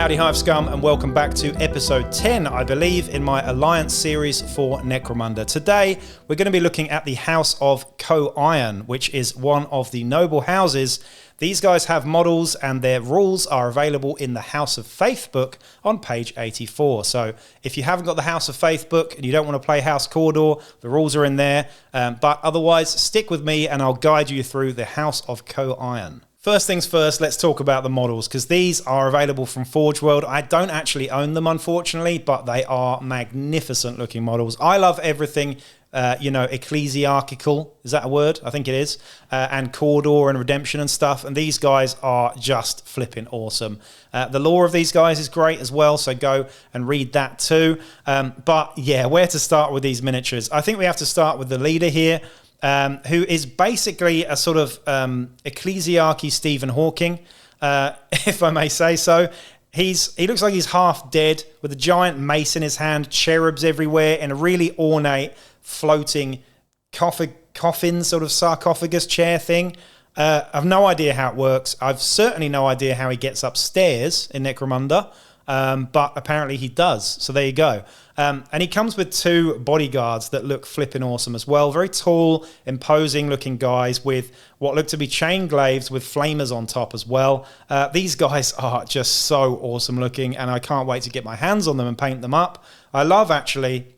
Howdy Hive Scum, and welcome back to episode 10, I believe, in my Alliance series for Necromunda. Today, we're going to be looking at the House of Co-Iron, which is one of the noble houses. These guys have models and their rules are available in the House of Faith book on page 84. So if you haven't got the House of Faith book and you don't want to play House Cawdor, the rules are in there. But otherwise, stick with me and I'll guide you through the House of Co-Iron. First things first, let's talk about the models, because these are available from Forge World. I don't actually own them, unfortunately, but they are magnificent looking models. I love everything, ecclesiarchical. Is that a word? I think it is. And Cawdor and Redemption and stuff. And these guys are just flipping awesome. The lore of these guys is great as well, so go and read that too. But yeah, where to start with these miniatures? I think we have to start with the leader here. Who is basically a sort of ecclesiarchy Stephen Hawking, if I may say so. He looks like he's half dead with a giant mace in his hand, cherubs everywhere, and a really ornate floating coffin sort of sarcophagus chair thing. I've no idea how it works. I've certainly no idea how he gets upstairs in Necromunda, but apparently he does. So there you go. And he comes with two bodyguards that look flipping awesome as well. Very tall, imposing looking guys with what look to be chain glaives with flamers on top as well. These guys are just so awesome looking, and I can't wait to get my hands on them and paint them up. I love actually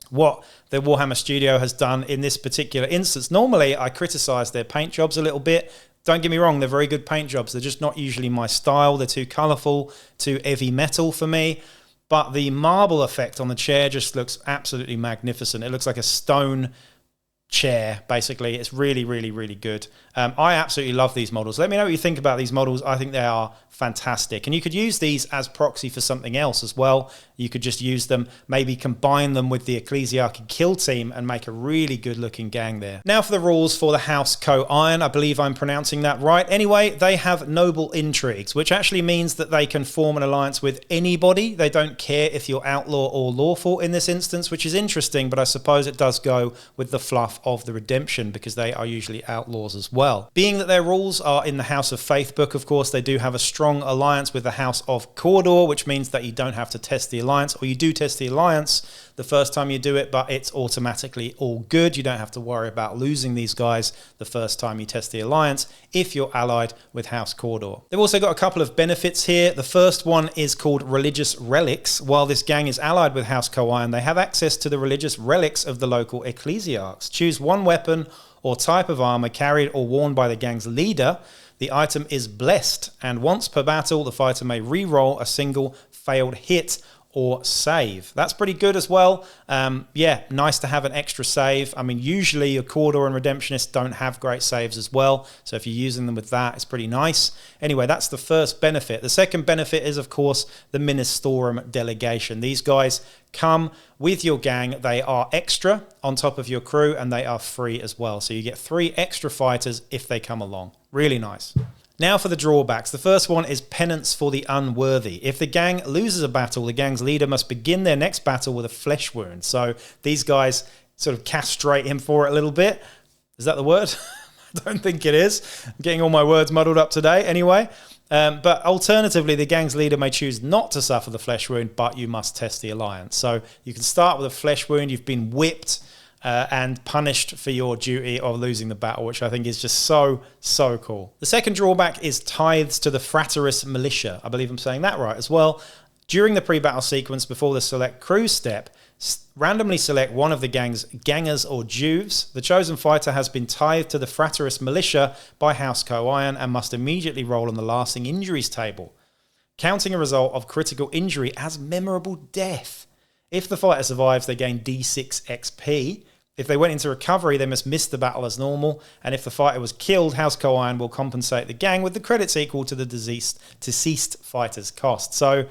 what the Warhammer studio has done in this particular instance. Normally I criticize their paint jobs a little bit. Don't get me wrong, they're very good paint jobs. They're just not usually my style. They're too colourful, too heavy metal for me. But the marble effect on the chair just looks absolutely magnificent. It looks like a stone chair, basically. It's really, really, really good. I absolutely love these models. Let me know what you think about these models. I think they are fantastic. And you could use these as proxy for something else as well. You could just use them, maybe combine them with the Ecclesiarchy kill team and make a really good looking gang there. Now for the rules for the House Co-Iron. I believe I'm pronouncing that right. Anyway, they have noble intrigues, which actually means that they can form an alliance with anybody. They don't care if you're outlaw or lawful in this instance, which is interesting, but I suppose it does go with the fluff of the Redemption because they are usually outlaws as well. Being that their rules are in the House of Faith book, of course, they do have a strong alliance with the House of Cawdor, which means that you don't have to test the alliance, or you do test the alliance the first time you do it, but it's automatically all good. You don't have to worry about losing these guys the first time you test the alliance if you're allied with House Cawdor. They've also got a couple of benefits here. The first one is called Religious Relics. While this gang is allied with House Co-Iron, they have access to the religious relics of the local ecclesiarchs. Choose one weapon or type of armor carried or worn by the gang's leader. The item is blessed, and once per battle, the fighter may re-roll a single failed hit or save. That's pretty good as well. Yeah, nice to have an extra save. I mean, usually your Cawdor and Redemptionists don't have great saves as well, so if you're using them with that, it's pretty nice. Anyway, that's the first benefit. The second benefit is, of course, the Ministorum delegation. These guys come with your gang. They are extra on top of your crew, and they are free as well. So you get 3 extra fighters if they come along. Really nice. Now for the drawbacks. The first one is penance for the unworthy. If the gang loses a battle, the gang's leader must begin their next battle with a flesh wound. So these guys sort of castrate him for it a little bit. Is that the word? I don't think it is. I'm getting all my words muddled up today. Anyway, but alternatively, the gang's leader may choose not to suffer the flesh wound, but you must test the alliance. So you can start with a flesh wound. You've been whipped and punished for your duty of losing the battle, which I think is just so cool. The second drawback is tithes to the Frateris militia. I believe I'm saying that right as well. During the pre-battle sequence before the select crew step, randomly select one of the gang's gangers or juves. The chosen fighter has been tithed to the Frateris militia by House Co-Iron and must immediately roll on the lasting injuries table, counting a result of critical injury as memorable death. If the fighter survives, they gain D6 XP. If they went into recovery, they must miss the battle as normal. And if the fighter was killed, House Co-Iron will compensate the gang with the credits equal to the deceased fighter's cost. So,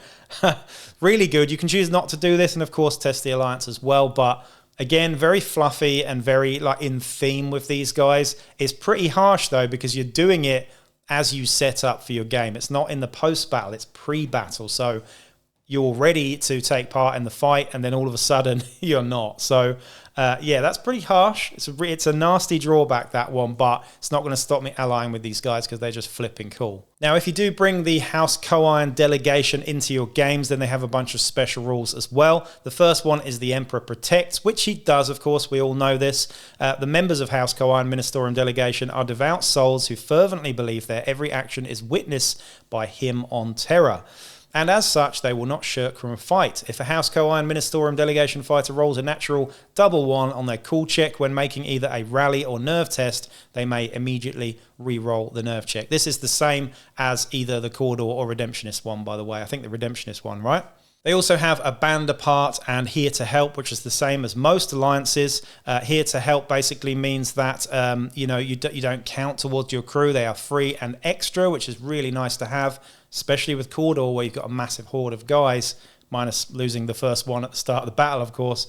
really good. You can choose not to do this and, of course, test the alliance as well. But, again, very fluffy and very in theme with these guys. It's pretty harsh, though, because you're doing it as you set up for your game. It's not in the post-battle. It's pre-battle. So you're ready to take part in the fight, and then all of a sudden you're not. So yeah, that's pretty harsh. It's a nasty drawback, that one, but it's not going to stop me allying with these guys because they're just flipping cool. Now, if you do bring the House Koine delegation into your games, then they have a bunch of special rules as well. The first one is the Emperor Protects, which he does, of course, we all know this. The members of House Koine Ministerium delegation are devout souls who fervently believe their every action is witnessed by him on terror. And as such, they will not shirk from a fight. If a House Koine Ministerium delegation fighter rolls a natural +1 on their cool check when making either a rally or nerve test, they may immediately re-roll the nerve check. This is the same as either the Cawdor or Redemptionist one, by the way. I think the Redemptionist one, right? They also have a band apart and here to help, which is the same as most alliances. Here to help basically means that you don't count towards your crew. They are free and extra, which is really nice to have, especially with Cawdor, where you've got a massive horde of guys, minus losing the first one at the start of the battle, of course,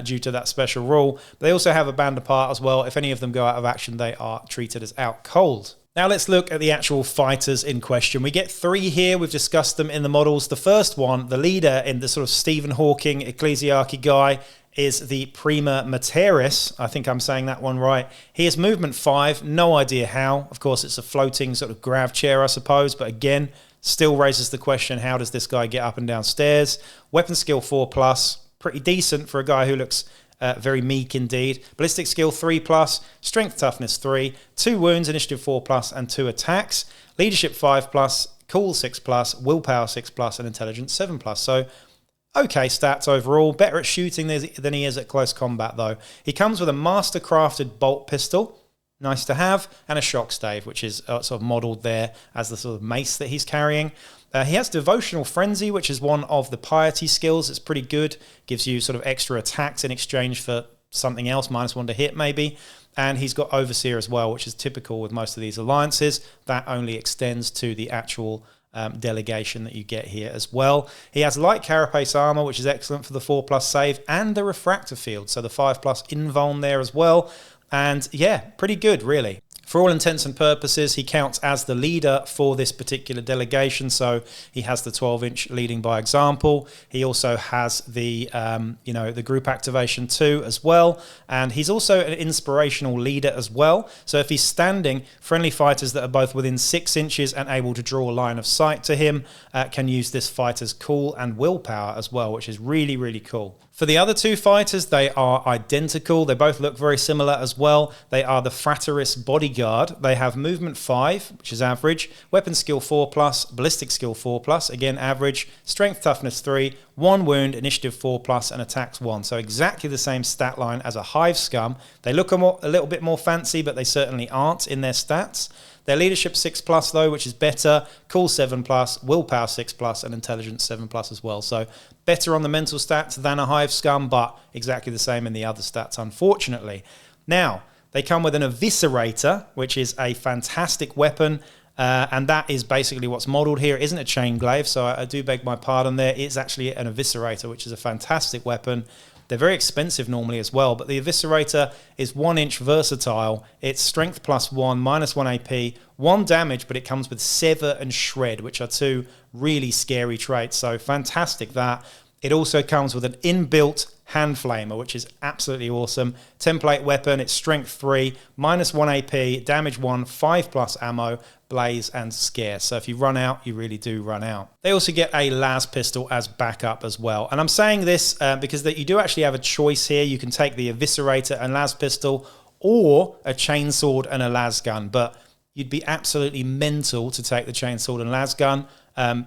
due to that special rule. But they also have a band apart as well. If any of them go out of action, they are treated as out cold. Now let's look at the actual fighters in question. We get 3 here. We've discussed them in the models. The first one, the leader in the sort of Stephen Hawking ecclesiarchy guy, is the Prima Materis. I think I'm saying that one right. He is movement 5, no idea how. Of course, it's a floating sort of grav chair, I suppose, but again, still raises the question, how does this guy get up and down stairs? Weapon skill 4+, pretty decent for a guy who looks very meek indeed. Ballistic skill 3+, strength toughness 3, 2 wounds, initiative 4+, and 2 attacks. Leadership 5+, cool 6+, willpower 6+, and intelligence 7+. So okay stats overall. Better at shooting than he is at close combat though. He comes with a master crafted bolt pistol, nice to have, and a shock stave, which is sort of modelled there as the sort of mace that he's carrying. He has Devotional Frenzy, which is one of the piety skills. It's pretty good. Gives you sort of extra attacks in exchange for something else, -1 to hit maybe. And he's got Overseer as well, which is typical with most of these alliances. That only extends to the actual delegation that you get here as well. He has light carapace armor, which is excellent for the 4+ save, and the refractor field, so the 5+ invuln there as well. And yeah, pretty good really. For all intents and purposes, he counts as the leader for this particular delegation, so he has the 12-inch leading by example. He also has the, the group activation too as well, and he's also an inspirational leader as well. So if he's standing, friendly fighters that are both within 6 inches and able to draw a line of sight to him can use this fighter's cool and willpower as well, which is really, really cool. For the other 2 fighters, they are identical. They both look very similar as well. They are the Frateris bodyguard. They have movement 5, which is average, weapon skill 4+, ballistic skill 4+, again average, strength toughness 3, 1 wound, initiative 4+, and attacks 1. So exactly the same stat line as a hive scum. They look a little bit more fancy, but they certainly aren't in their stats. Their leadership 6+ though, which is better, cool 7+, willpower 6+, and intelligence 7+ as well. So better on the mental stats than a hive scum, but exactly the same in the other stats, unfortunately. Now, they come with an eviscerator, which is a fantastic weapon, and that is basically what's modelled here. It isn't a chain glaive, so I do beg my pardon there. It's actually an eviscerator, which is a fantastic weapon. They're very expensive normally as well, but the Eviscerator is 1-inch versatile. It's strength +1, -1 AP, 1 damage, but it comes with Sever and Shred, which are 2 really scary traits. So fantastic that. It also comes with an inbuilt hand flamer, which is absolutely awesome. Template weapon, it's strength 3, -1 AP, damage 1, 5+ ammo, blaze and scare. So if you run out, you really do run out. They also get a las pistol as backup as well. And I'm saying this because that you do actually have a choice here. You can take the Eviscerator and las pistol, or a chainsword and a las gun, but you'd be absolutely mental to take the chainsword and las gun,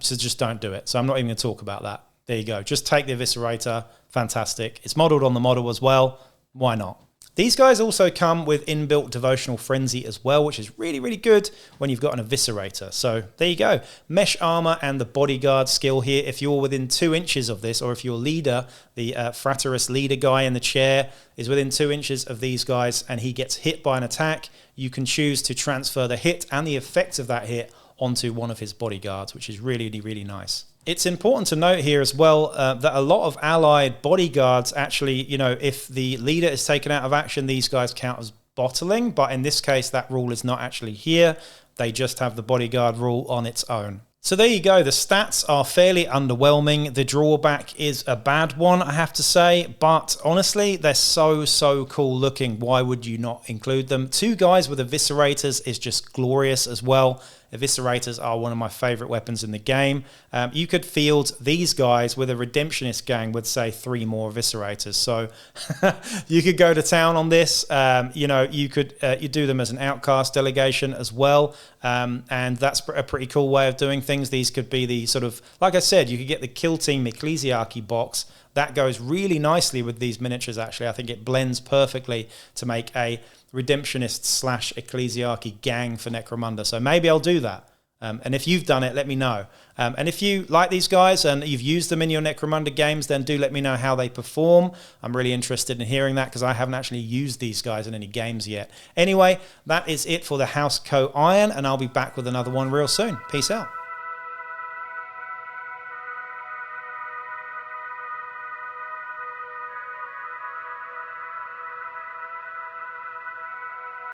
so just don't do it. So I'm not even going to talk about that. There you go. Just take the Eviscerator. Fantastic. It's modelled on the model as well. Why not? These guys also come with inbuilt Devotional Frenzy as well, which is really, really good when you've got an Eviscerator. So there you go. Mesh Armor and the Bodyguard skill here. If you're within 2 inches of this, or if your leader, the Frateris leader guy in the chair, is within 2 inches of these guys and he gets hit by an attack, you can choose to transfer the hit and the effects of that hit onto one of his bodyguards, which is really, really, really nice. It's important to note here as well that a lot of allied bodyguards actually, if the leader is taken out of action, these guys count as bottling. But in this case, that rule is not actually here. They just have the bodyguard rule on its own. So there you go. The stats are fairly underwhelming. The drawback is a bad one, I have to say. But honestly, they're so cool looking. Why would you not include them? 2 guys with eviscerators is just glorious as well. Eviscerators are one of my favorite weapons in the game. You could field these guys with a redemptionist gang with, say, 3 more eviscerators. So you could go to town on this. You know, you could you do them as an outcast delegation as well. And that's a pretty cool way of doing things. These could be the sort of, like I said, you could get the Kill Team Ecclesiarchy box. That goes really nicely with these miniatures, actually. I think it blends perfectly to make a redemptionist / ecclesiarchy gang for Necromunda. So maybe I'll do that. And if you've done it, let me know. And if you like these guys and you've used them in your Necromunda games, then do let me know how they perform. I'm really interested in hearing that because I haven't actually used these guys in any games yet. Anyway, that is it for the House Co Iron, and I'll be back with another one real soon. Peace out.